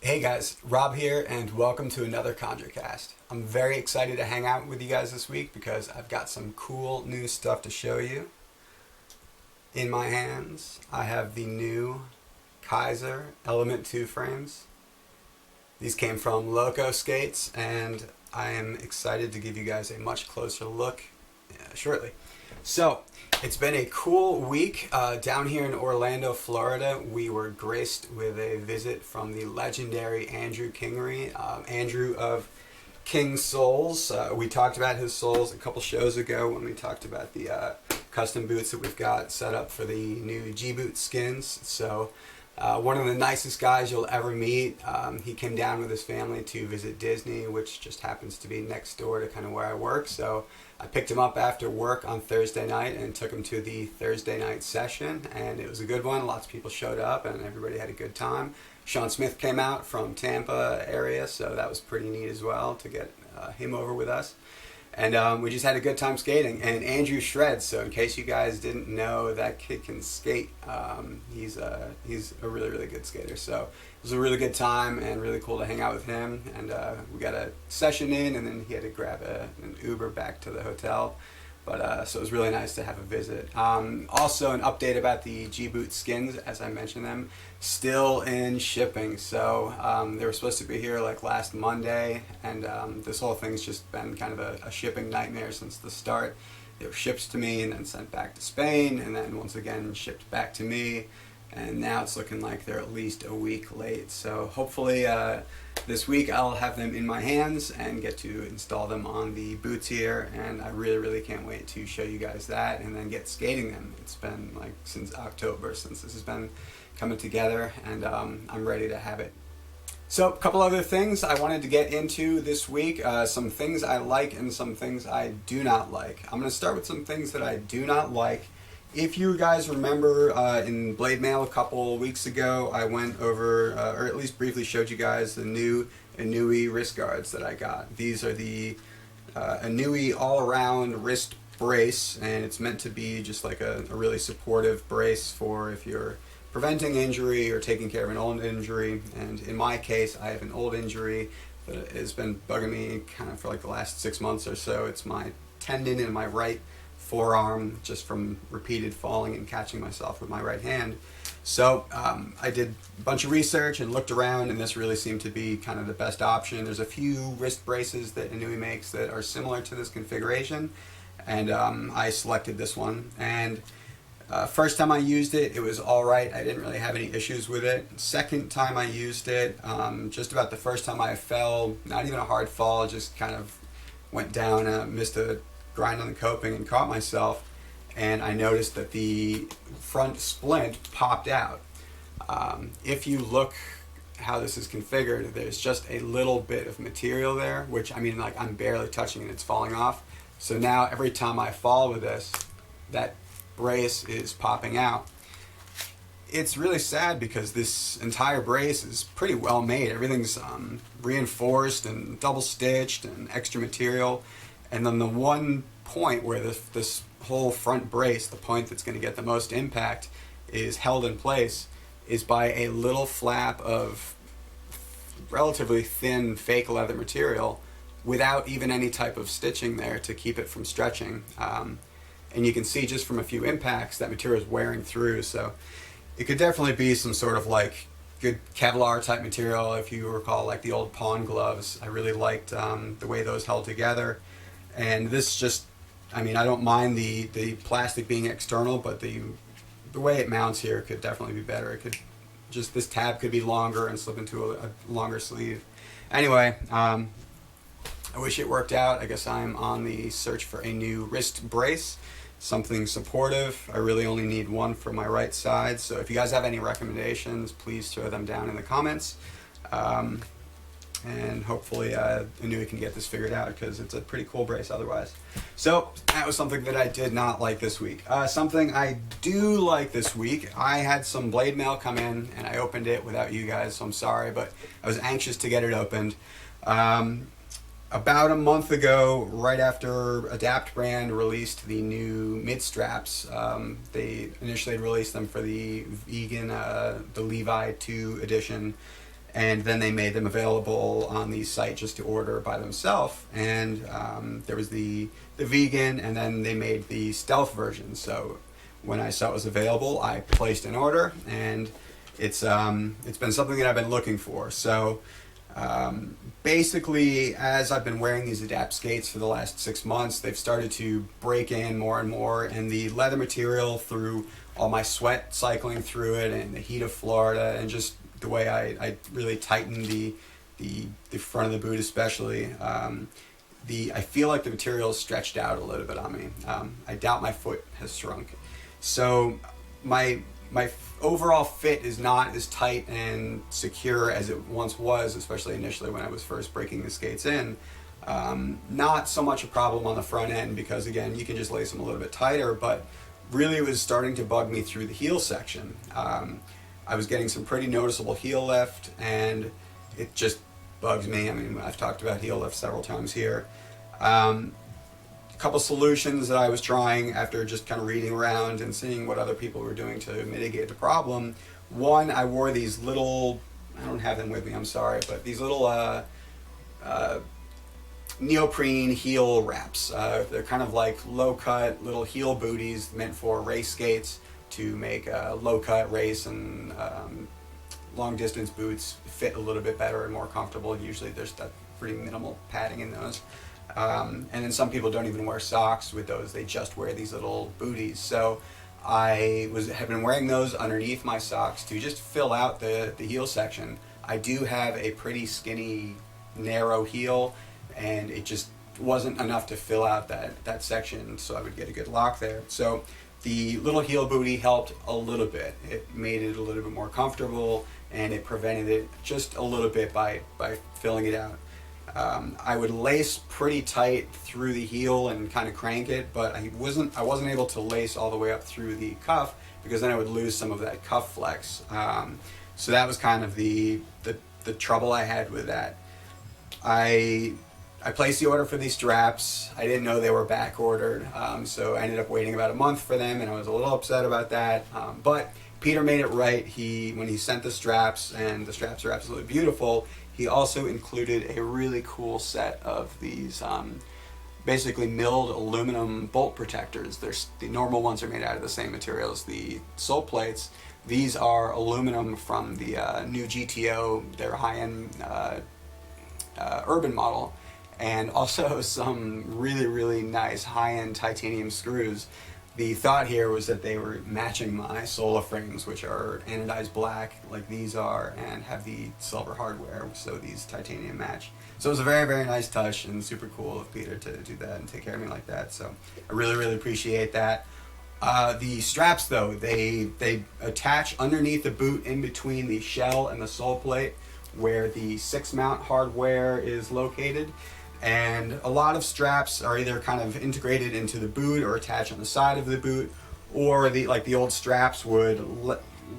Hey guys, Rob here and welcome to another Konjure cast. I'm very excited to hang out with you guys this week because I've got some cool new stuff to show you. In my hands, I have the new Kizer Element 2 frames. These came from Loco Skates and I am excited to give you guys a much closer look shortly. So, it's been a cool week down here in Orlando, Florida. We were graced with a visit from the legendary Andrew Kingery, Andrew of King Soles. We talked about his soles a couple shows ago when we talked about the custom boots that we've got set up for the new G-boot skins. So one of the nicest guys you'll ever meet. He came down with his family to visit Disney, which just happens to be next door to kind of where I work. So I picked him up after work on Thursday night and took him to the Thursday night session, and it was a good one. Lots of people showed up and everybody had a good time. Sean Smith came out from Tampa area, so that was pretty neat as well to get him over with us. And we just had a good time skating. And Andrew shreds, so in case you guys didn't know, that kid can skate. He's a really, really good skater. So it was a really good time and really cool to hang out with him. And we got a session in, and then he had to grab an Uber back to the hotel. But so it was really nice to have a visit. Also, an update about the G-boot skins, as I mentioned them, still in shipping. So they were supposed to be here like last Monday, and this whole thing's just been kind of a shipping nightmare since the start. They were shipped to me and then sent back to Spain, and then once again shipped back to me. And now it's looking like they're at least a week late. So hopefully this week I'll have them in my hands and get to install them on the boots here. And I really, really can't wait to show you guys that and then get skating them. It's been like since October since this has been coming together, and I'm ready to have it. So a couple other things I wanted to get into this week. Some things I like and some things I do not like. I'm going to start with some things that I do not like. If you guys remember in Blade Mail a couple weeks ago, I went over, or at least briefly showed you guys the new Inui wrist guards that I got. These are the Inui all-around wrist brace, and it's meant to be just like a really supportive brace for if you're preventing injury or taking care of an old injury. And in my case, I have an old injury that has been bugging me kind of for like the last 6 months or so. It's my tendon in my right forearm, just from repeated falling and catching myself with my right hand. So I did a bunch of research and looked around, and this really seemed to be kind of the best option. There's a few wrist braces that Inui makes that are similar to this configuration, and I selected this one. And first time I used it, it was alright. I didn't really have any issues with it. Second time I used it, just about the first time I fell, not even a hard fall, just kind of went down, missed a grind on the coping and caught myself, and I noticed that the front splint popped out. If you look how this is configured, there's just a little bit of material there, which I mean, like, I'm barely touching it, it's falling off. So now every time I fall with this, that brace is popping out. It's really sad because this entire brace is pretty well made. Everything's reinforced and double stitched and extra material. And then the one point where this whole front brace, the point that's going to get the most impact, is held in place is by a little flap of relatively thin fake leather material without even any type of stitching there to keep it from stretching. And you can see just from a few impacts that material is wearing through. So it could definitely be some sort of like good Kevlar type material. If you recall, like the old pawn gloves, I really liked the way those held together. And this just, I mean, I don't mind the plastic being external, but the way it mounts here could definitely be better. It could just, this tab could be longer and slip into a longer sleeve. Anyway, I wish it worked out. I guess I'm on the search for a new wrist brace, something supportive. I really only need one for my right side. So if you guys have any recommendations, please throw them down in the comments. And hopefully Inui can get this figured out because it's a pretty cool brace otherwise. So that was something that I did not like this week. Something I do like this week, I had some Blade Mail come in and I opened it without you guys, so I'm sorry, but I was anxious to get it opened. About a month ago, right after Adapt brand released the new mid straps, they initially released them for the vegan, the Levi 2 edition. and then they made them available on the site just to order by themselves. And there was the vegan, and then they made the stealth version. So when I saw it was available, I placed an order, and it's been something that I've been looking for. So basically, as I've been wearing these Adapt skates for the last 6 months, they've started to break in more and more, and the leather material, through all my sweat cycling through it and the heat of Florida, and just the way I really tighten the front of the boot especially, I feel like the material is stretched out a little bit on me. I doubt my foot has shrunk. So my overall fit is not as tight and secure as it once was, especially initially when I was first breaking the skates in. Not so much a problem on the front end because, again, you can just lace them a little bit tighter, but really it was starting to bug me through the heel section. I was getting some pretty noticeable heel lift, and it just bugs me. I mean, I've talked about heel lift several times here. A couple solutions that I was trying after just kind of reading around and seeing what other people were doing to mitigate the problem. One, I wore these little, I don't have them with me, I'm sorry, but these little neoprene heel wraps. They're kind of like low-cut little heel booties meant for race skates to make low-cut race and long-distance boots fit a little bit better and more comfortable. Usually there's that pretty minimal padding in those. And then some people don't even wear socks with those. They just wear these little booties. So I have been wearing those underneath my socks to just fill out the heel section. I do have a pretty skinny, narrow heel, and it just wasn't enough to fill out that section so I would get a good lock there. So the little heel booty helped a little bit. It made it a little bit more comfortable, and it prevented it just a little bit by filling it out. I would lace pretty tight through the heel and kind of crank it, but I wasn't able to lace all the way up through the cuff because then I would lose some of that cuff flex. So that was kind of the trouble I had with that. I placed the order for these straps. I didn't know they were back ordered, so I ended up waiting about a month for them, and I was a little upset about that. But Peter made it right. When he sent the straps, and the straps are absolutely beautiful, he also included a really cool set of these basically milled aluminum bolt protectors. The normal ones are made out of the same material as the sole plates. These are aluminum from the new GTO, their high-end urban model, and also some really, really nice high-end titanium screws. The thought here was that they were matching my Sola frames, which are anodized black like these are, and have the silver hardware, so these titanium match. So it was a very, very nice touch, and super cool of Peter to do that and take care of me like that. So I really, really appreciate that. The straps, though, they attach underneath the boot in between the shell and the sole plate where the 6-mount hardware is located. And a lot of straps are either kind of integrated into the boot or attached on the side of the boot, or the old straps would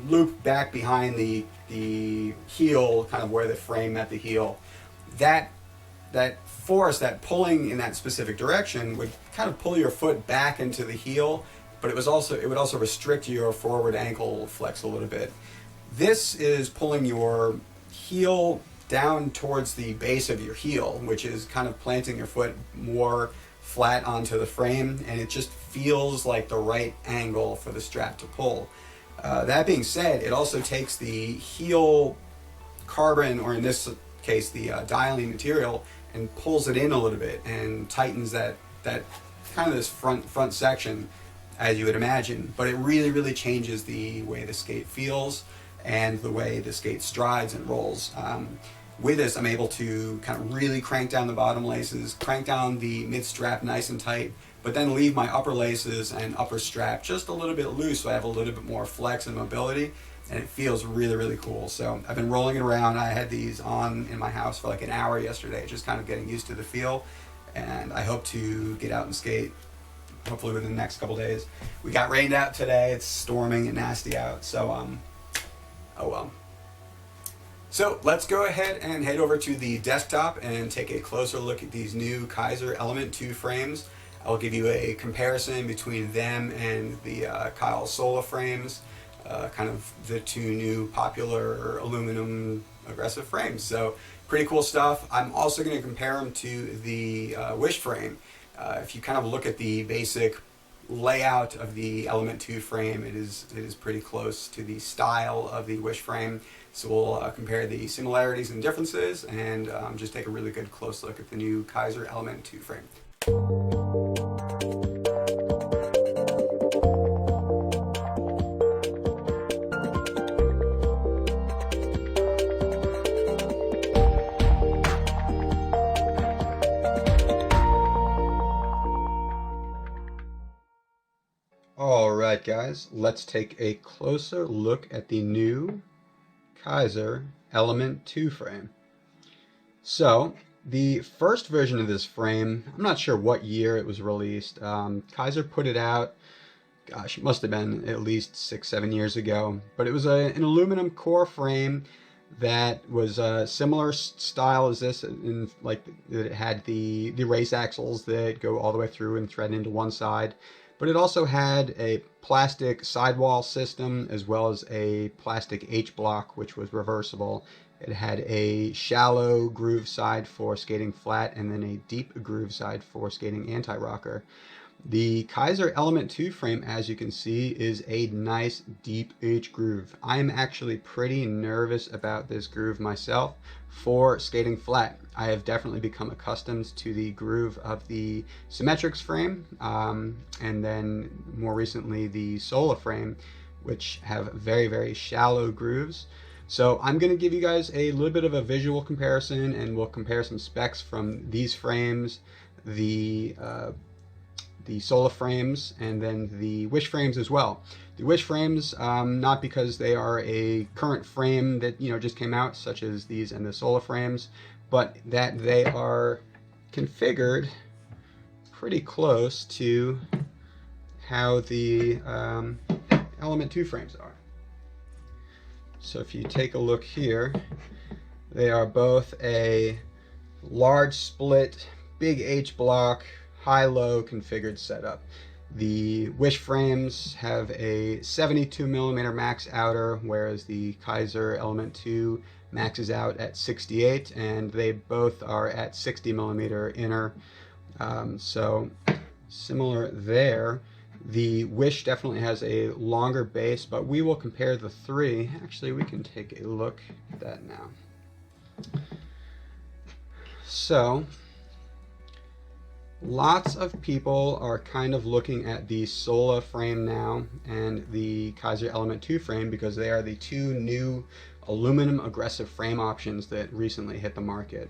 loop back behind the heel, kind of where the frame met the heel. That force, that pulling in that specific direction, would kind of pull your foot back into the heel, but it would also restrict your forward ankle flex a little bit. This is pulling your heel down towards the base of your heel, which is kind of planting your foot more flat onto the frame, and it just feels like the right angle for the strap to pull. That being said, it also takes the heel carbon, or in this case the dialing material, and pulls it in a little bit and tightens that kind of this front section, as you would imagine. But it really, really changes the way the skate feels and the way the skate strides and rolls. With this, I'm able to kind of really crank down the bottom laces, crank down the mid strap nice and tight, but then leave my upper laces and upper strap just a little bit loose, so I have a little bit more flex and mobility, and it feels really, really cool. So I've been rolling it around. I had these on in my house for like an hour yesterday, just kind of getting used to the feel, and I hope to get out and skate hopefully within the next couple days. We got rained out today. It's storming and nasty out, so oh well. So let's go ahead and head over to the desktop and take a closer look at these new Kizer Element 2 frames. I'll give you a comparison between them and the Kyle Sola frames, kind of the two new popular aluminum aggressive frames. So pretty cool stuff. I'm also going to compare them to the Wish frame. If you kind of look at the basic layout of the Element 2 frame, it is pretty close to the style of the Wish frame. So we'll compare the similarities and differences, and just take a really good close look at the new Kizer Element 2 frame. Alright guys, let's take a closer look at the new Kizer Element 2 frame. So, the first version of this frame, I'm not sure what year it was released. Kizer put it out, gosh, it must have been at least 6-7 years ago. But it was an aluminum core frame that was a similar style as this, in like it had the race axles that go all the way through and thread into one side. But it also had a plastic sidewall system as well as a plastic H-block, which was reversible. It had a shallow groove side for skating flat and then a deep groove side for skating anti-rocker. The Kizer Element 2 frame, as you can see, is a nice deep H groove. I am actually pretty nervous about this groove myself for skating flat. I have definitely become accustomed to the groove of the Symmetrics frame, and then more recently the Sola frame, which have very, very shallow grooves. So I'm going to give you guys a little bit of a visual comparison, and we'll compare some specs from these frames, the Sola frames, and then the Wish frames as well. The Wish frames, not because they are a current frame that just came out, such as these and the Sola frames, but that they are configured pretty close to how the Element 2 frames are. So if you take a look here, they are both a large split, big H block, high-low configured setup. The Wish frames have a 72mm max outer, whereas the Kizer Element 2 maxes out at 68, and they both are at 60mm inner. So similar there. The Wish definitely has a longer base, but we will compare the three. Actually, we can take a look at that now. So lots of people are kind of looking at the Sola frame now and the Kizer Element 2 frame because they are the two new aluminum aggressive frame options that recently hit the market.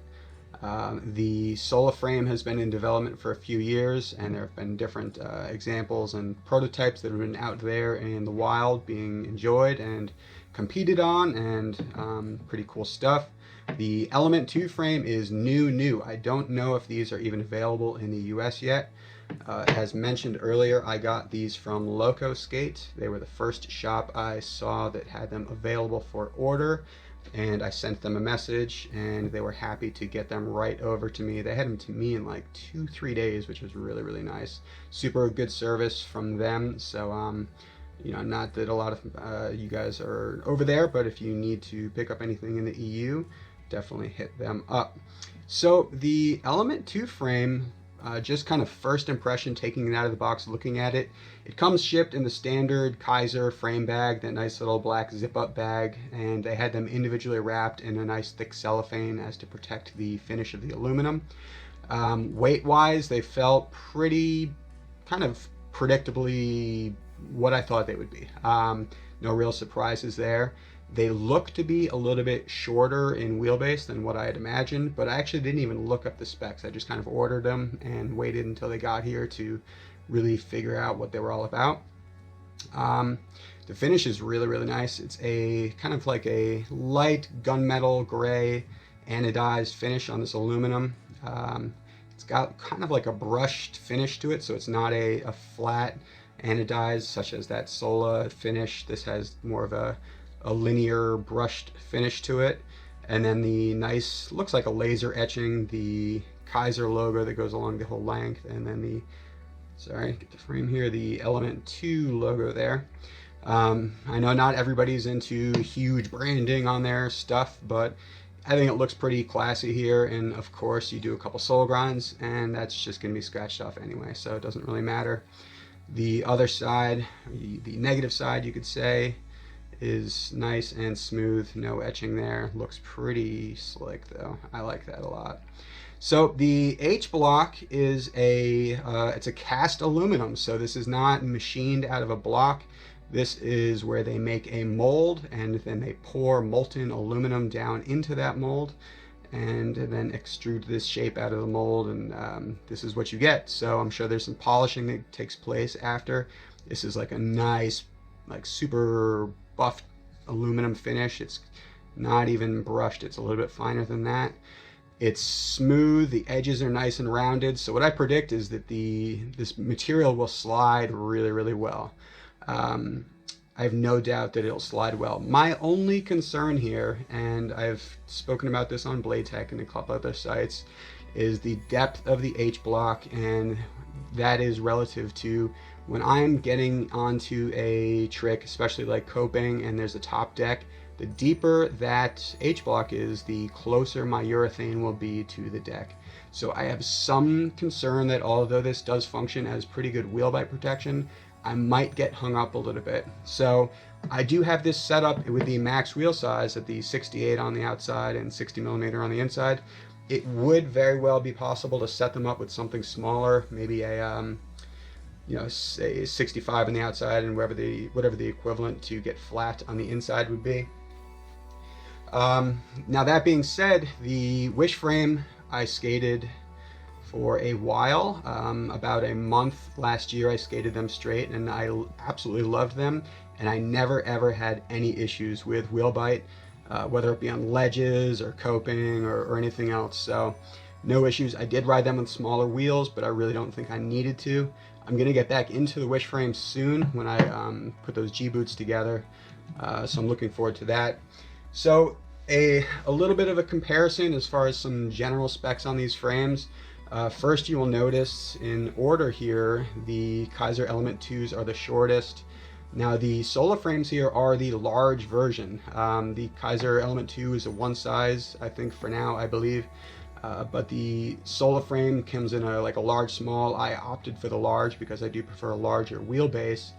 The Sola frame has been in development for a few years, and there have been different examples and prototypes that have been out there in the wild being enjoyed and competed on, and pretty cool stuff. The Element 2 frame is new. I don't know if these are even available in the US yet. As mentioned earlier, I got these from Loco Skate. They were the first shop I saw that had them available for order, and I sent them a message, and they were happy to get them right over to me. They had them to me in like 2-3 days, which was really, really nice. Super good service from them. So not that a lot of you guys are over there, but if you need to pick up anything in the EU, definitely hit them up. So the Element 2 frame, just kind of first impression, taking it out of the box, looking at it, it comes shipped in the standard Kizer frame bag, that nice little black zip-up bag, and they had them individually wrapped in a nice thick cellophane as to protect the finish of the aluminum. Weight-wise, they felt pretty kind of predictably what I thought they would be. No real surprises there. They look to be a little bit shorter in wheelbase than what I had imagined, but I actually didn't even look up the specs. I just kind of ordered them and waited until they got here to really figure out what they were all about. The finish is really, really nice. It's a kind of like a light gunmetal gray anodized finish on this aluminum. It's got kind of like a brushed finish to it, so it's not a flat anodized such as that Sola finish. This has more of a linear brushed finish to it, and then the nice, looks like a laser etching, the Kizer logo that goes along the whole length, and then the, sorry, get the frame here, the Element 2 logo there. I know not everybody's into huge branding on their stuff, but I think it looks pretty classy here. And of course, you do a couple soul grinds, and that's just going to be scratched off anyway, so it doesn't really matter. The other side, the negative side, you could say, is nice and smooth, no etching there. Looks pretty slick though. I like that a lot. So the H block is it's a cast aluminum. So this is not machined out of a block. This is where they make a mold and then they pour molten aluminum down into that mold and then extrude this shape out of the mold, and this is what you get. So I'm sure there's some polishing that takes place after. This is like a nice, like super buff aluminum finish. It's not even brushed, it's a little bit finer than that. It's smooth, the edges are nice and rounded. So what I predict is that this material will slide really, really well. I have no doubt that it'll slide well. My only concern here, and I've spoken about this on Blade Tech and a couple other sites, is the depth of the H block, and that is relative to when I'm getting onto a trick, especially like coping and there's a top deck. The deeper that H block is, the closer my urethane will be to the deck. So I have some concern that although this does function as pretty good wheel bite protection, I might get hung up a little bit. So I do have this set up with the max wheel size at the 68 on the outside and 60 millimeter on the inside. It would very well be possible to set them up with something smaller, maybe a say 65 on the outside and whatever the equivalent to get flat on the inside would be. Now that being said, the wish frame I skated for a while, about a month last year. I skated them straight and I absolutely loved them, and I never ever had any issues with wheel bite, whether it be on ledges or coping or anything else. So no issues. I did ride them with smaller wheels, but I really don't think I needed to. I'm gonna get back into the wish frame soon when I put those G boots together, so I'm looking forward to that. So a little bit of a comparison as far as some general specs on these frames. First, you will notice in order here, the Kizer Element 2s are the shortest. Now the Sola frames here are the large version. The Kizer Element 2 is a one size, I think for now, I believe. But the Sola frame comes in a large small. I opted for the large because I do prefer a larger wheelbase.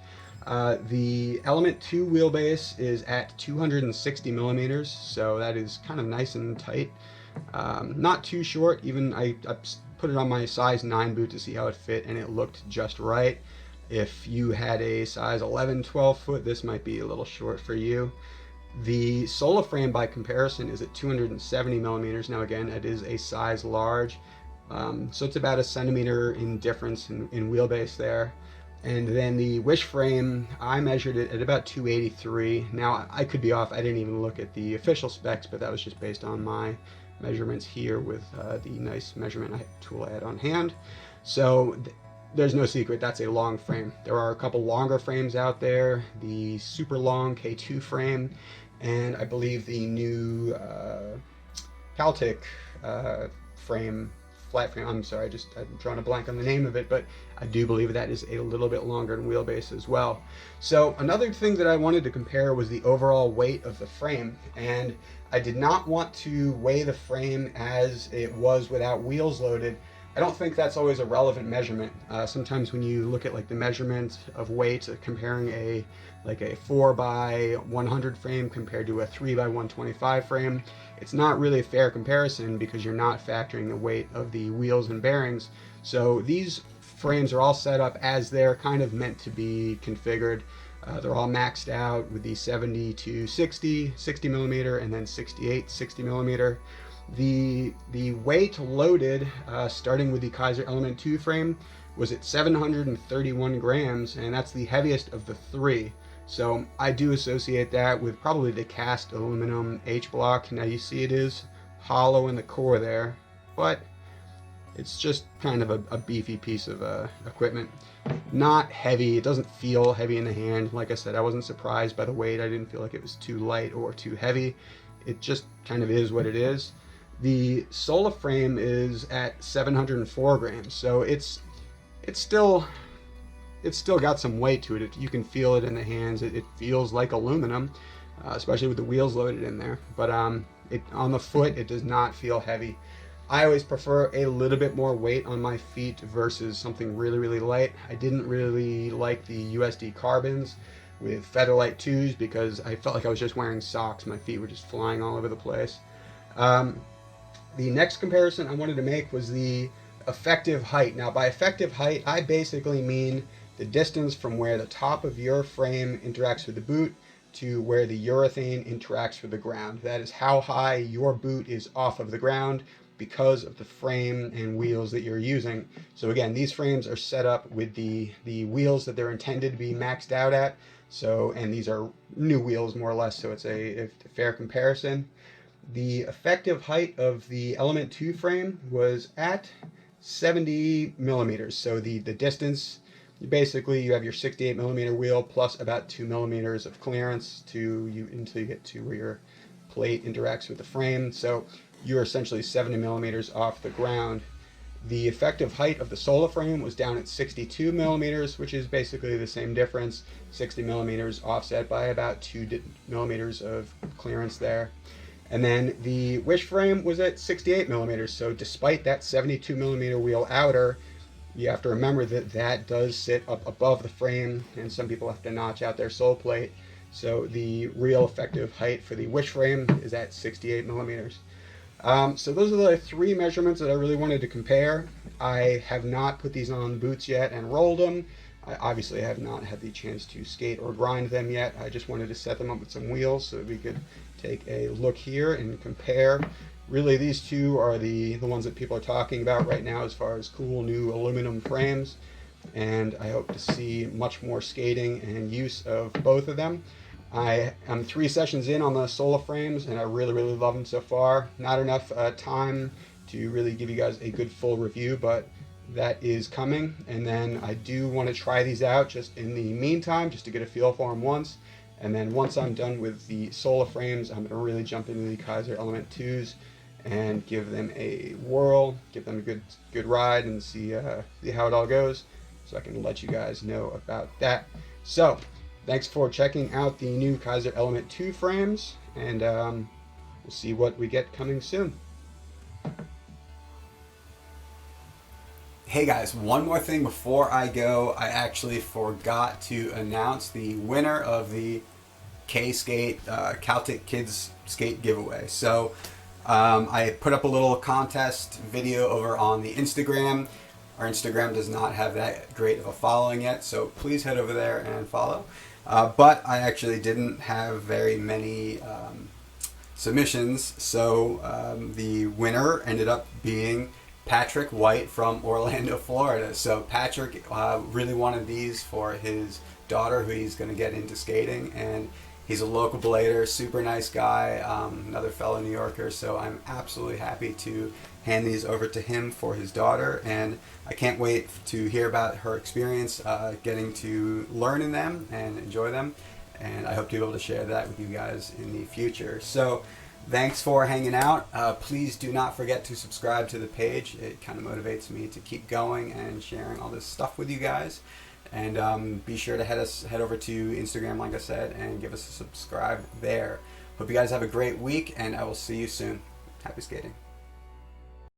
The Element 2 wheelbase is at 260 millimeters, so that is kind of nice and tight. Not too short. Even I put it on my size 9 boot to see how it fit, and it looked just right. If you had a size 11, 12 foot, this might be a little short for you. The Sola frame by comparison is at 270 millimeters. Now again, it is a size large, so it's about a centimeter in difference in wheelbase there. And then the Wish frame, I measured it at about 283. Now I could be off, I didn't even look at the official specs, but that was just based on my measurements here with the nice measurement tool I had on hand. So there's no secret, that's a long frame. There are a couple longer frames out there, the super long K2 frame, and I believe the new Caltic frame, flat frame. I'm sorry, I'm drawing a blank on the name of it, but I do believe that is a little bit longer in wheelbase as well. So another thing that I wanted to compare was the overall weight of the frame, and I did not want to weigh the frame as it was without wheels loaded. I don't think that's always a relevant measurement. Sometimes when you look at the measurement of weight, comparing a 4 by 100 frame compared to a 3 by 125 frame, it's not really a fair comparison because you're not factoring the weight of the wheels and bearings. So these frames are all set up as they're kind of meant to be configured. They're all maxed out with the 70 to 60 millimeter, and then 68 60 millimeter. The weight loaded, starting with the Kizer Element 2 frame, was at 731 grams, and that's the heaviest of the three. So I do associate that with probably the cast aluminum H block. Now you see it is hollow in the core there, but it's just kind of a beefy piece of equipment. Not heavy, it doesn't feel heavy in the hand. Like I said, I wasn't surprised by the weight. I didn't feel like it was too light or too heavy. It just kind of is what it is. The Sola frame is at 704 grams, so it's still it's still got some weight to it. You can feel it in the hands. It feels like aluminum, especially with the wheels loaded in there. But on the foot, it does not feel heavy. I always prefer a little bit more weight on my feet versus something really, really light. I didn't really like the USD carbons with Featherlight 2s because I felt like I was just wearing socks. My feet were just flying all over the place. The next comparison I wanted to make was the effective height. Now, by effective height, I basically mean the distance from where the top of your frame interacts with the boot to where the urethane interacts with the ground. That is how high your boot is off of the ground because of the frame and wheels that you're using. So again, these frames are set up with the wheels that they're intended to be maxed out at. So, and these are new wheels more or less, so it's a fair comparison. The effective height of the Element 2 frame was at 70 millimeters. So the distance, basically you have your 68 millimeter wheel plus about 2 millimeters of clearance until you get to where your plate interacts with the frame. So you're essentially 70 millimeters off the ground. The effective height of the Sola frame was down at 62 millimeters, which is basically the same difference, 60 millimeters offset by about 2 millimeters of clearance there. And then the Wish frame was at 68 millimeters. So despite that 72 millimeter wheel outer, you have to remember that that does sit up above the frame, and some people have to notch out their sole plate. So the real effective height for the Wish frame is at 68 millimeters. So those are the 3 measurements that I really wanted to compare. I have not put these on boots yet and rolled them. I obviously have not had the chance to skate or grind them yet. I just wanted to set them up with some wheels so that we could take a look here and compare. Really, these two are the ones that people are talking about right now as far as cool new aluminum frames, and I hope to see much more skating and use of both of them. I am 3 sessions in on the Sola frames, and I really, really love them so far. Not enough time to really give you guys a good full review, but that is coming. And then I do want to try these out just in the meantime, just to get a feel for them once. And then once I'm done with the Sola frames, I'm going to really jump into the Kizer Element 2s and give them a whirl, give them a good ride, and see how it all goes, so I can let you guys know about that. So thanks for checking out the new Kizer Element 2 frames, and we'll see what we get coming soon. Hey guys, one more thing before I go. I actually forgot to announce the winner of the K-Skate Celtic Kids Skate giveaway. So I put up a little contest video over on the Instagram. Our Instagram does not have that great of a following yet, so please head over there and follow. But I actually didn't have very many submissions, so the winner ended up being Patrick White from Orlando, Florida. So Patrick really wanted these for his daughter, who he's going to get into skating, and he's a local blader, super nice guy, another fellow New Yorker, so I'm absolutely happy to hand these over to him for his daughter, and I can't wait to hear about her experience getting to learn in them and enjoy them, and I hope to be able to share that with you guys in the future. So thanks for hanging out. Please do not forget to subscribe to the page. It kind of motivates me to keep going and sharing all this stuff with you guys. And be sure to head over to Instagram, like I said, and give us a subscribe there. Hope you guys have a great week, and I will see you soon. Happy skating.